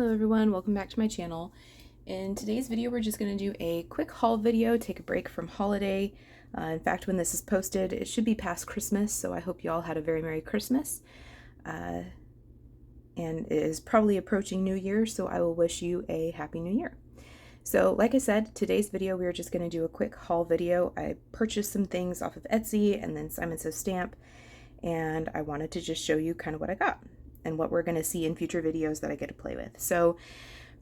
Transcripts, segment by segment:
Hello everyone, welcome back to my channel. In today's video we're just going to do a quick haul video, take a break from holiday. In fact, when this is posted it should be past Christmas, so I hope you all had a very Merry Christmas. And it is probably approaching New Year, so I will wish you a Happy New Year. So like I said, today's video we are just going to do a quick haul video. I purchased some things off of Etsy and then Simon Says Stamp, and I wanted to just show you kind of what I got and what we're going to see in future videos that I get to play with. So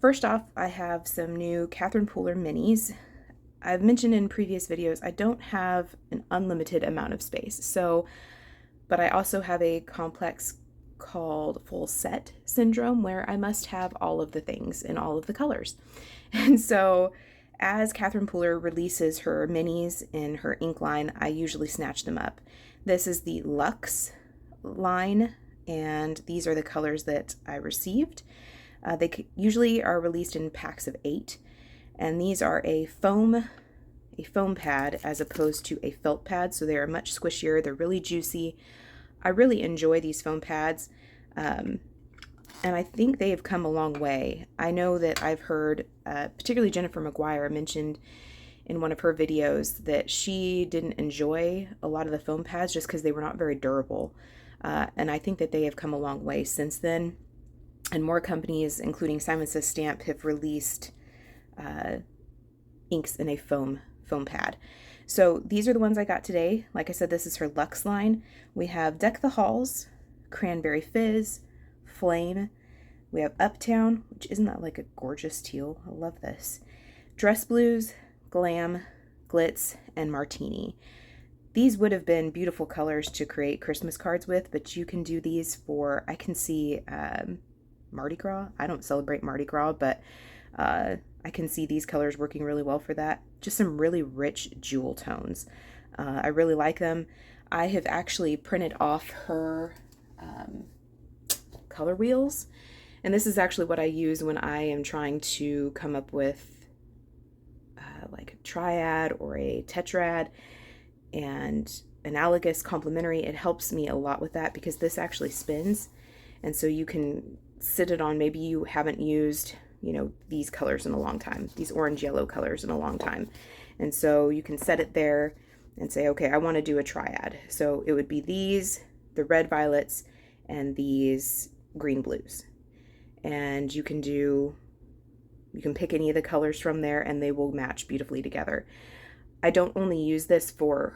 first off, I have some new Catherine Pooler minis. I've mentioned in previous videos I don't have an unlimited amount of space, but I also have a complex called full set syndrome where I must have all of the things in all of the colors. And so as Catherine Pooler releases her minis in her ink line, I usually snatch them up. This is the Luxe line, and these are the colors that I received. They usually are released in packs of 8, and these are a foam pad as opposed to a felt pad, so they are much squishier. They're really juicy. I really enjoy these foam pads, and I think they have come a long way. I know that I've heard, particularly Jennifer McGuire mentioned in one of her videos that she didn't enjoy a lot of the foam pads just because they were not very durable. And I think that they have come a long way since then. And more companies, including Simon Says Stamp, have released inks in a foam pad. So these are the ones I got today. Like I said, this is her Luxe line. We have Deck the Halls, Cranberry Fizz, Flame. We have Uptown, which isn't that like a gorgeous teal? I love this. Dress Blues, Glam, Glitz, and Martini. These would have been beautiful colors to create Christmas cards with, but you can do these for, I can see Mardi Gras. I don't celebrate Mardi Gras, but I can see these colors working really well for that. Just some really rich jewel tones. I really like them. I have actually printed off her color wheels, and this is actually what I use when I am trying to come up with like a triad or a tetrad and analogous complementary. It helps me a lot with that because this actually spins, and so you can sit it on. Maybe you haven't used, you know, these colors in a long time, these orange yellow colors in a long time, and so you can set it there and say, okay, I want to do a triad. So it would be these, the red violets, and these green blues, and you can pick any of the colors from there and they will match beautifully together. I don't only use this for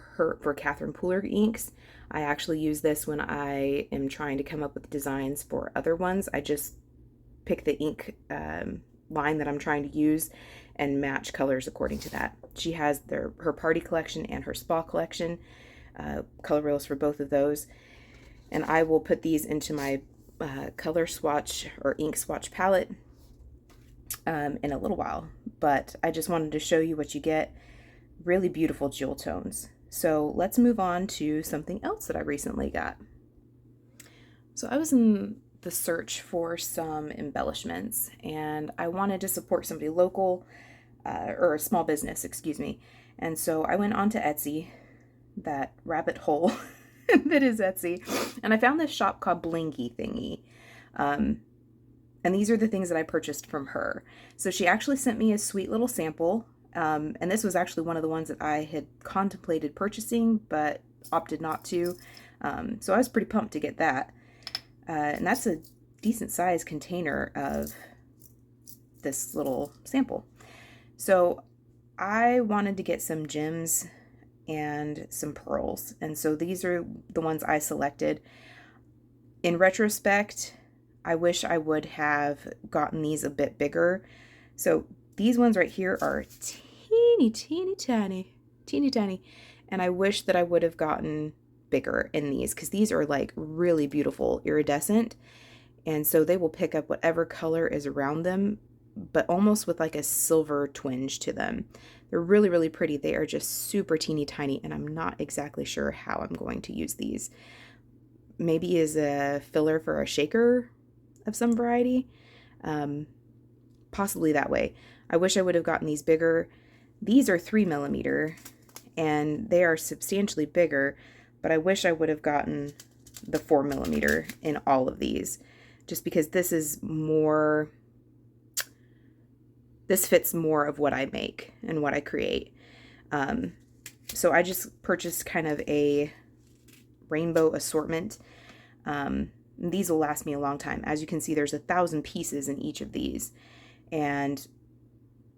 Catherine Pooler inks. I actually use this when I am trying to come up with designs for other ones. I just pick the ink line that I'm trying to use and match colors according to that. She has her party collection and her spa collection, color reels for both of those. And I will put these into my color swatch or ink swatch palette in a little while. But I just wanted to show you what you get. Really beautiful jewel tones. So let's move on to something else that I recently got. So I was in the search for some embellishments, and I wanted to support somebody local, or a small business, excuse me. And so I went onto Etsy, that rabbit hole that is Etsy, and I found this shop called Blingy Thingy. And these are the things that I purchased from her. So she actually sent me a sweet little sample. And this was actually one of the ones that I had contemplated purchasing, but opted not to. So I was pretty pumped to get that. And that's a decent sized container of this little sample. So I wanted to get some gems and some pearls. And so these are the ones I selected. In retrospect, I wish I would have gotten these a bit bigger. So these ones right here are teeny tiny, and I wish that I would have gotten bigger in these because these are like really beautiful iridescent, and so they will pick up whatever color is around them, but almost with like a silver twinge to them. They're really pretty. They are just super teeny tiny, and I'm not exactly sure how I'm going to use these. Maybe as a filler for a shaker of some variety, possibly that way. I wish I would have gotten these bigger. These are 3mm, and they are substantially bigger, but I wish I would have gotten the 4mm in all of these, just because this is more this fits more of what I make and what I create. So I just purchased kind of a rainbow assortment. These will last me a long time. As you can see, there's 1,000 pieces in each of these. And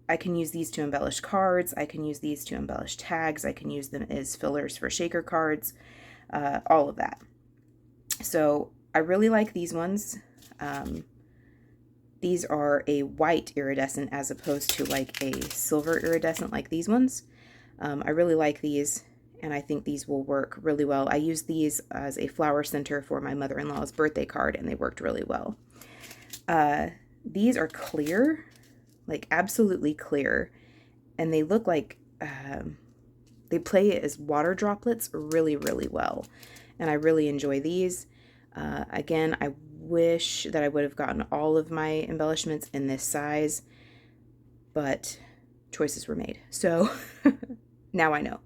I can use these to embellish cards. I can use these to embellish tags. I can use them as fillers for shaker cards, all of that. So I really like these ones. These are a white iridescent as opposed to like a silver iridescent like these ones. I really like these, and I think these will work really well. I used these as a flower center for my mother-in-law's birthday card, and they worked really well. These are clear, like absolutely clear, and they look like they play as water droplets really, really well, and I really enjoy these. Again, I wish that I would have gotten all of my embellishments in this size, but choices were made. So now I know.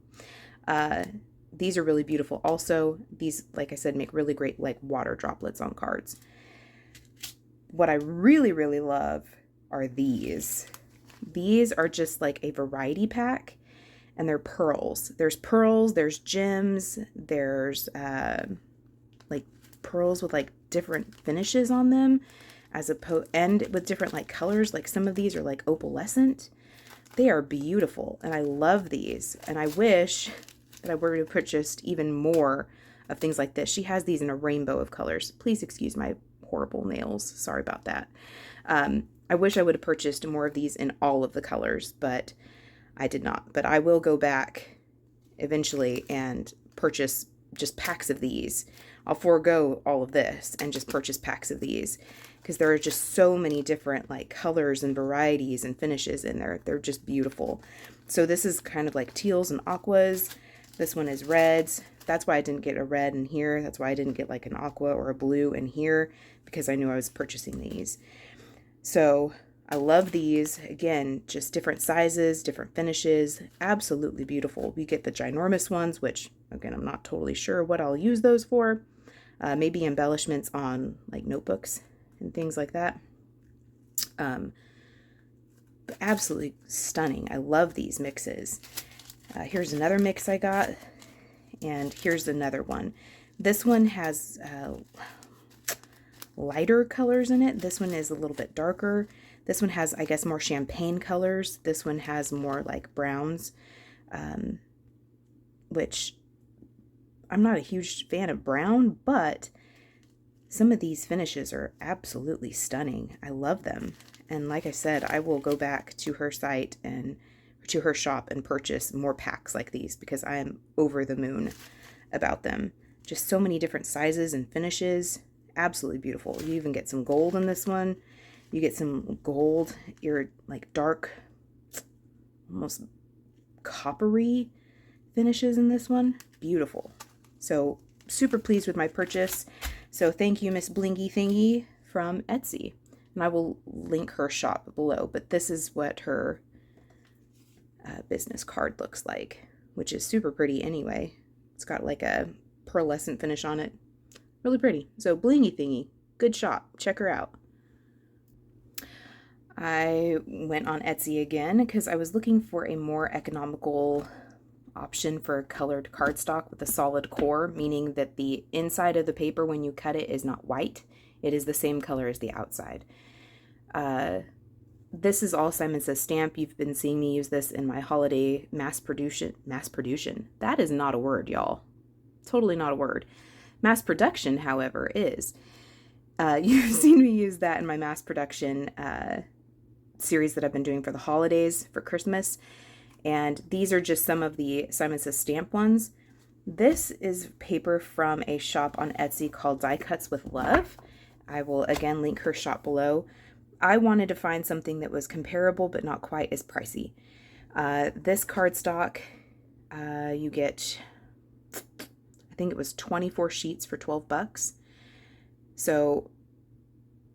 These are really beautiful also. These, like I said, make really great like water droplets on cards. What I really, really love are these. These are just like a variety pack, and they're pearls. There's pearls, there's gems, there's like pearls with like different finishes on them, and with different like colors. Like some of these are like opalescent. They are beautiful, and I love these, and I wish that I were to purchase even more of things like this. She has these in a rainbow of colors. Please excuse my horrible nails. Sorry about that. I wish I would have purchased more of these in all of the colors, but I did not. But I will go back eventually and purchase just packs of these. I'll forego all of this and just purchase packs of these, because there are just so many different like colors and varieties and finishes in there. They're just beautiful. So this is kind of like teals and aquas. This one is reds. That's why I didn't get a red in here. That's why I didn't get like an aqua or a blue in here, because I knew I was purchasing these. So I love these. Again, just different sizes, different finishes. Absolutely beautiful. We get the ginormous ones, which again, I'm not totally sure what I'll use those for. Maybe embellishments on like notebooks and things like that. But absolutely stunning. I love these mixes. Here's another mix I got, and here's another one. This one has lighter colors in it. This one is a little bit darker. This one has, I guess, more champagne colors. This one has more like browns, which I'm not a huge fan of brown, but some of these finishes are absolutely stunning. I love them. And like I said, I will go back to her site and to her shop and purchase more packs like these, because I am over the moon about them. Just so many different sizes and finishes. Absolutely beautiful. You even get some gold in this one. You get some gold, like dark, almost coppery finishes in this one. Beautiful. So super pleased with my purchase. So thank you, Miss Blingy Thingy from Etsy. And I will link her shop below, but this is what her business card looks like, which is super pretty anyway. It's got like a pearlescent finish on it. Really pretty. So Blingy Thingy, good shop. Check her out. I went on Etsy again because I was looking for a more economical option for colored cardstock with a solid core, meaning that the inside of the paper when you cut it is not white. It is the same color as the outside. This is all Simon Says Stamp. You've been seeing me use this in my holiday mass production. That is not a word, y'all. Totally not a word. Mass production, however, is. You've seen me use that in my mass production series that I've been doing for the holidays, for Christmas. And these are just some of the Simon Says Stamp ones. This is paper from a shop on Etsy called Die Cuts with Love. I will again link her shop below. I wanted to find something that was comparable but not quite as pricey. This cardstock, you get, I think it was 24 sheets for 12 bucks. So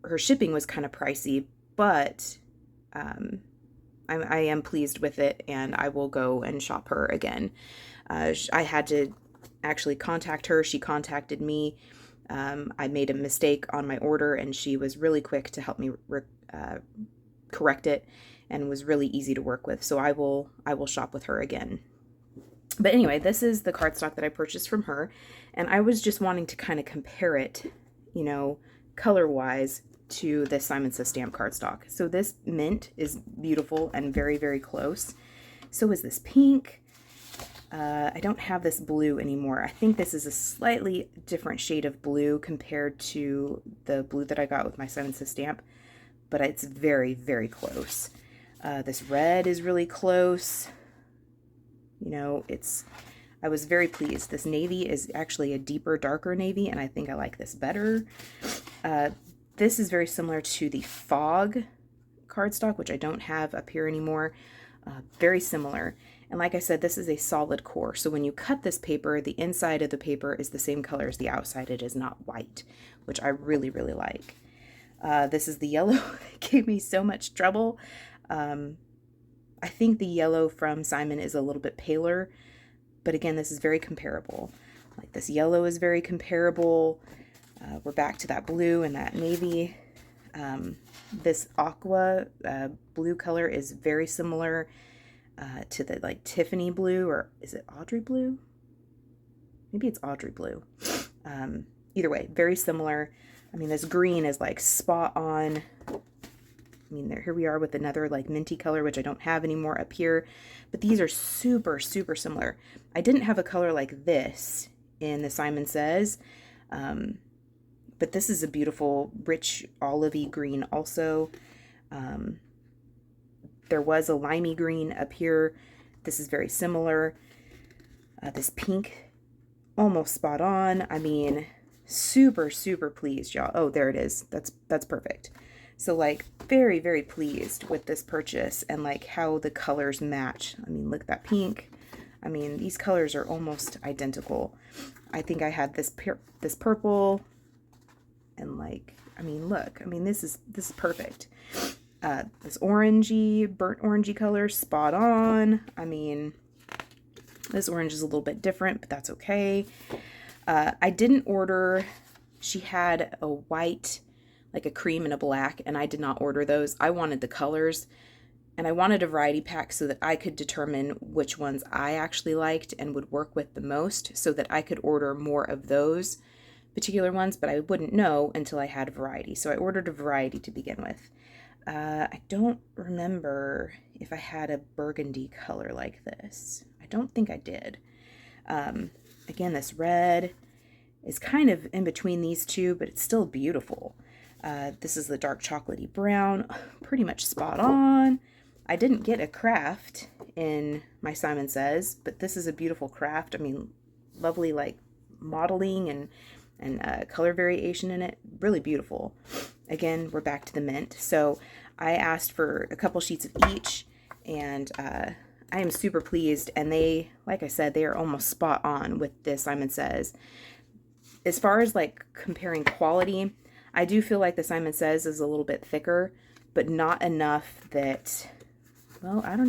her shipping was kind of pricey, but I am pleased with it, and I will go and shop her again. I had to actually contact her. She contacted me. I made a mistake on my order, and she was really quick to help me correct it and was really easy to work with. So I will shop with her again. But anyway, this is the cardstock that I purchased from her, and I was just wanting to kind of compare it, you know, color-wise to the Simon Says stamp cardstock. So this mint is beautiful and very, very close. So is this pink. I don't have this blue anymore. I think this is a slightly different shade of blue compared to the blue that I got with my Simon Says stamp, but it's very, very close. This red is really close. You know, I was very pleased. This navy is actually a deeper, darker navy, and I think I like this better. This is very similar to the Fog cardstock, which I don't have up here anymore. Very similar. And like I said, this is a solid core. So when you cut this paper, the inside of the paper is the same color as the outside. It is not white, which I really, really like. This is the yellow. It gave me so much trouble. I think the yellow from Simon is a little bit paler, but again, this is very comparable. Like this yellow is very comparable. We're back to that blue and that navy. This aqua blue color is very similar to the like Tiffany blue, or is it Audrey blue? Maybe it's Audrey blue. Either way, very similar. I mean, this green is like spot on. I mean, here we are with another like minty color, which I don't have anymore up here, but these are super, super similar. I didn't have a color like this in the Simon Says, but this is a beautiful, rich, olivey green also. There was a limey green up here. This is very similar. This pink, almost spot on. I mean, super, super pleased, y'all. Oh, there it is. That's perfect. So like very, very pleased with this purchase and like how the colors match. I mean, look at that pink. I mean, these colors are almost identical. I think I had this purple and like, I mean, look, I mean, this is perfect. This orangey, burnt orangey color, spot on. I mean, this orange is a little bit different, but that's okay. I didn't order, she had a white, like a cream and a black, and I did not order those. I wanted the colors, and I wanted a variety pack so that I could determine which ones I actually liked and would work with the most, so that I could order more of those particular ones, but I wouldn't know until I had a variety. So I ordered a variety to begin with. I don't remember if I had a burgundy color like this. I don't think I did. Again, this red is kind of in between these two, but it's still beautiful. This is the dark chocolatey brown, pretty much spot on. I didn't get a craft in my Simon Says, but this is a beautiful craft. I mean, lovely like modeling and color variation in it. Really beautiful. Again, we're back to the mint. So I asked for a couple sheets of each, and I am super pleased. And they, like I said, they are almost spot on with this Simon Says. As far as like comparing quality, I do feel like the Simon Says is a little bit thicker, but not enough that, well, I don't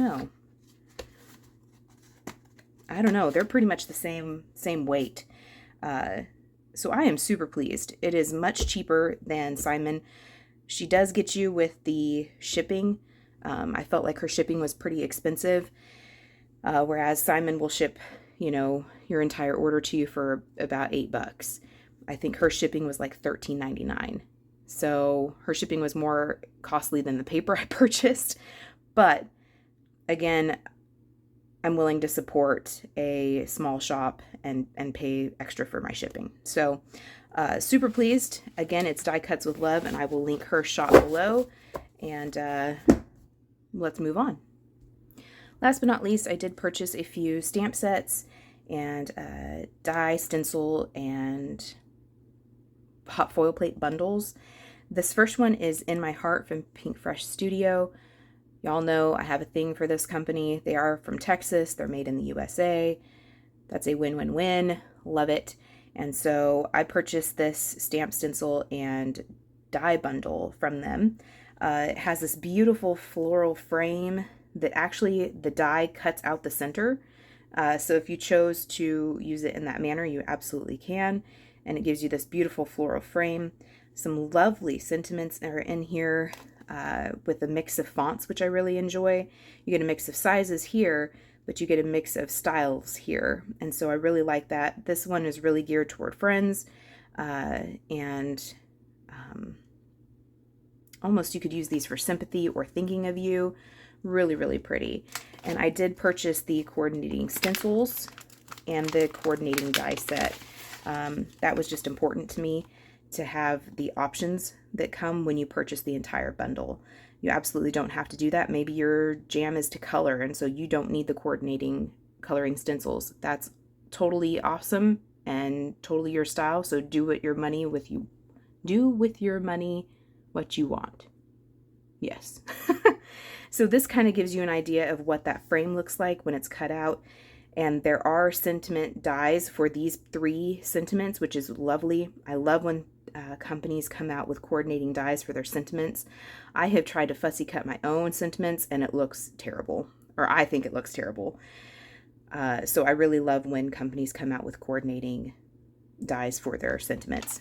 know. They're pretty much the same weight. So I am super pleased. It is much cheaper than Simon. She does get you with the shipping. I felt like her shipping was pretty expensive, whereas Simon will ship, you know, your entire order to you for about $8. I think her shipping was like $13.99. So her shipping was more costly than the paper I purchased. But again, I'm willing to support a small shop and pay extra for my shipping. So super pleased. Again, it's Die Cuts with Love, and I will link her shop below. And let's move on. Last but not least, I did purchase a few stamp sets and die, stencil, and hot foil plate bundles. This first one is In My Heart from Pinkfresh Studio. Y'all know I have a thing for this company. They are from Texas. They're made in the USA. That's a win-win-win. Love it. And so I purchased this stamp, stencil, and die bundle from them. It has this beautiful floral frame that actually the die cuts out the center. So if you chose to use it in that manner, you absolutely can. And it gives you this beautiful floral frame. Some lovely sentiments are in here. with a mix of fonts, which I really enjoy. You get a mix of sizes here, but you get a mix of styles here. And so I really like that. This one is really geared toward friends, and almost you could use these for sympathy or thinking of you. Really, really pretty. And I did purchase the coordinating stencils and the coordinating die set. That was just important to me to have the options that come when you purchase the entire bundle. You absolutely don't have to do that. Maybe your jam is to color, and so you don't need the coordinating coloring stencils. That's totally awesome and totally your style. So do with your money what you want. Yes. So this kind of gives you an idea of what that frame looks like when it's cut out. And there are sentiment dies for these 3 sentiments, which is lovely. I love when companies come out with coordinating dies for their sentiments. I have tried to fussy cut my own sentiments and it looks terrible, or I think it looks terrible. So I really love when companies come out with coordinating dies for their sentiments.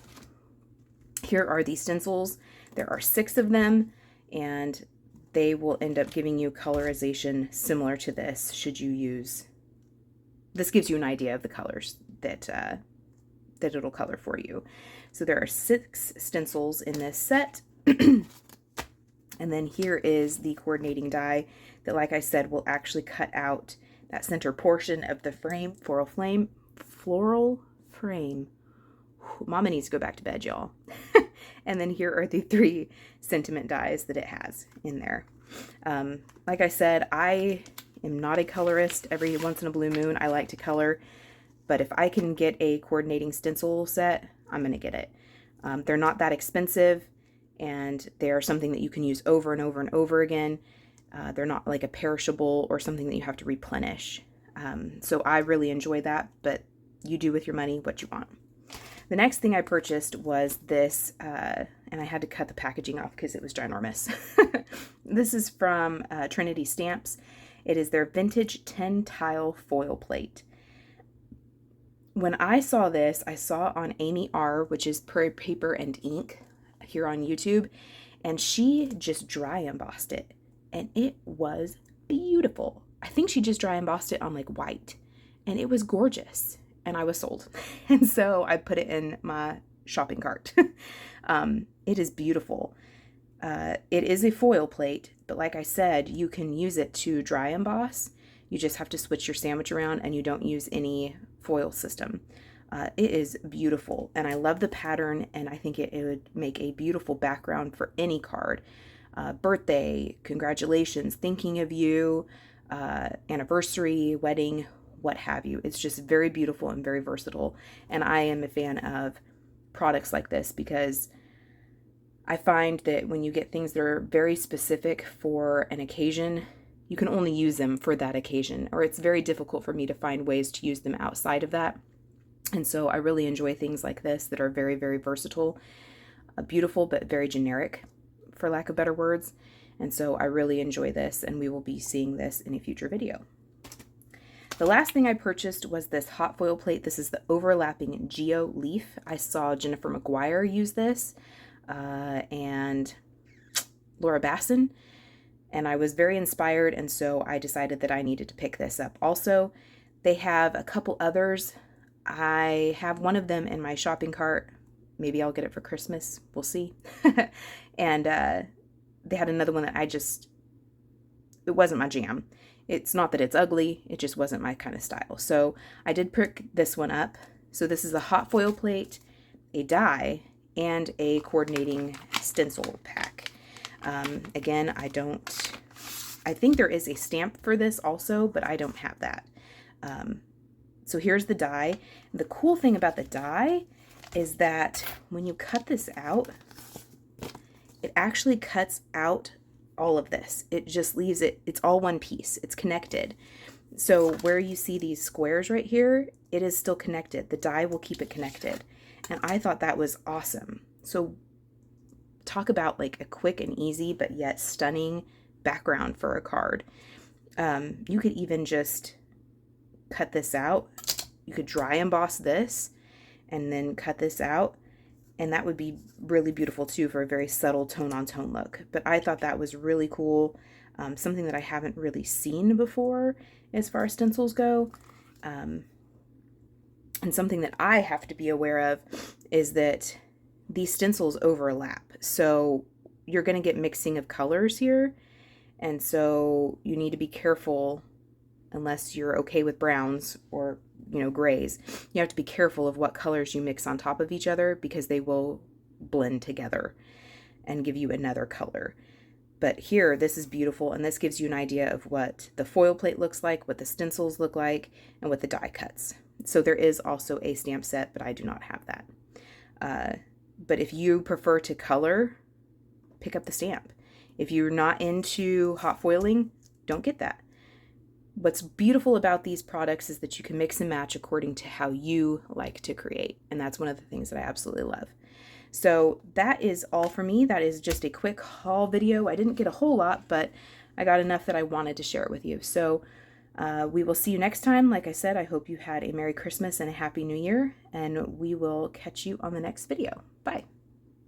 Here are the stencils. There are 6 of them, and they will end up giving you colorization similar to this should you use. This gives you an idea of the colors that it'll color for you. So there are 6 stencils in this set. And then here is the coordinating die that, like I said, will actually cut out that center portion of the frame, floral frame. Mama needs to go back to bed, y'all. And then here are the 3 sentiment dies that it has in there. Like I said, I am not a colorist. Every once in a blue moon, I like to color. But if I can get a coordinating stencil set, I'm going to get it. They're not that expensive, and they're something that you can use over and over and over again. They're not like a perishable or something that you have to replenish. So I really enjoy that, but you do with your money what you want. The next thing I purchased was this, and I had to cut the packaging off because it was ginormous. This is from Trinity Stamps. It is their vintage 10 tile foil plate. When I saw this, I saw on Amy R, which is Prairie Paper and Ink here on YouTube, and she just dry embossed it, and it was beautiful. I think she just dry embossed it on like white, and it was gorgeous, and I was sold. And so I put it in my shopping cart. It is beautiful. It is a foil plate, but like I said, you can use it to dry emboss. You just have to switch your sandwich around, and you don't use any foil system. It is beautiful, and I love the pattern, and I think it would make a beautiful background for any card. Birthday, congratulations, thinking of you, anniversary, wedding, what have you. It's just very beautiful and very versatile, and I am a fan of products like this because I find that when you get things that are very specific for an occasion, you can only use them for that occasion, or it's very difficult for me to find ways to use them outside of that. And so I really enjoy things like this that are very, very versatile, beautiful, but very generic, for lack of better words. And so I really enjoy this, and we will be seeing this in a future video. The last thing I purchased was this hot foil plate. This is the overlapping Geo leaf. I saw Jennifer McGuire use this, and Laura Basson, and I was very inspired, and so I decided that I needed to pick this up. Also, they have a couple others. I have one of them in my shopping cart. Maybe I'll get it for Christmas. We'll see. And they had another one that it wasn't my jam. It's not that it's ugly, it just wasn't my kind of style. So I did pick this one up. So this is a hot foil plate, a die, and a coordinating stencil pack. Again, I think there is a stamp for this also, but I don't have that. So here's the die. The cool thing about the die is that when you cut this out, it actually cuts out all of this. It just leaves it's all one piece. It's connected. So where you see these squares right here, it is still connected. The die will keep it connected. And I thought that was awesome. So talk about like a quick and easy, but yet stunning background for a card. You could even just cut this out. You could dry emboss this and then cut this out, And that would be really beautiful too for a very subtle tone on tone look. But I thought that was really cool. Something that I haven't really seen before as far as stencils go. And something that I have to be aware of is that these stencils overlap. So you're going to get mixing of colors here. And so you need to be careful, unless you're okay with browns or, grays. You have to be careful of what colors you mix on top of each other, because they will blend together and give you another color. But here, this is beautiful, and this gives you an idea of what the foil plate looks like, what the stencils look like, and what the die cuts. So there is also a stamp set, but I do not have that. But if you prefer to color, pick up the stamp. If you're not into hot foiling, don't get that. What's beautiful about these products is that you can mix and match according to how you like to create. And that's one of the things that I absolutely love. So that is all for me. That is just a quick haul video. I didn't get a whole lot, but I got enough that I wanted to share it with you. So we will see you next time. Like I said, I hope you had a Merry Christmas and a Happy New Year, and we will catch you on the next video. Bye.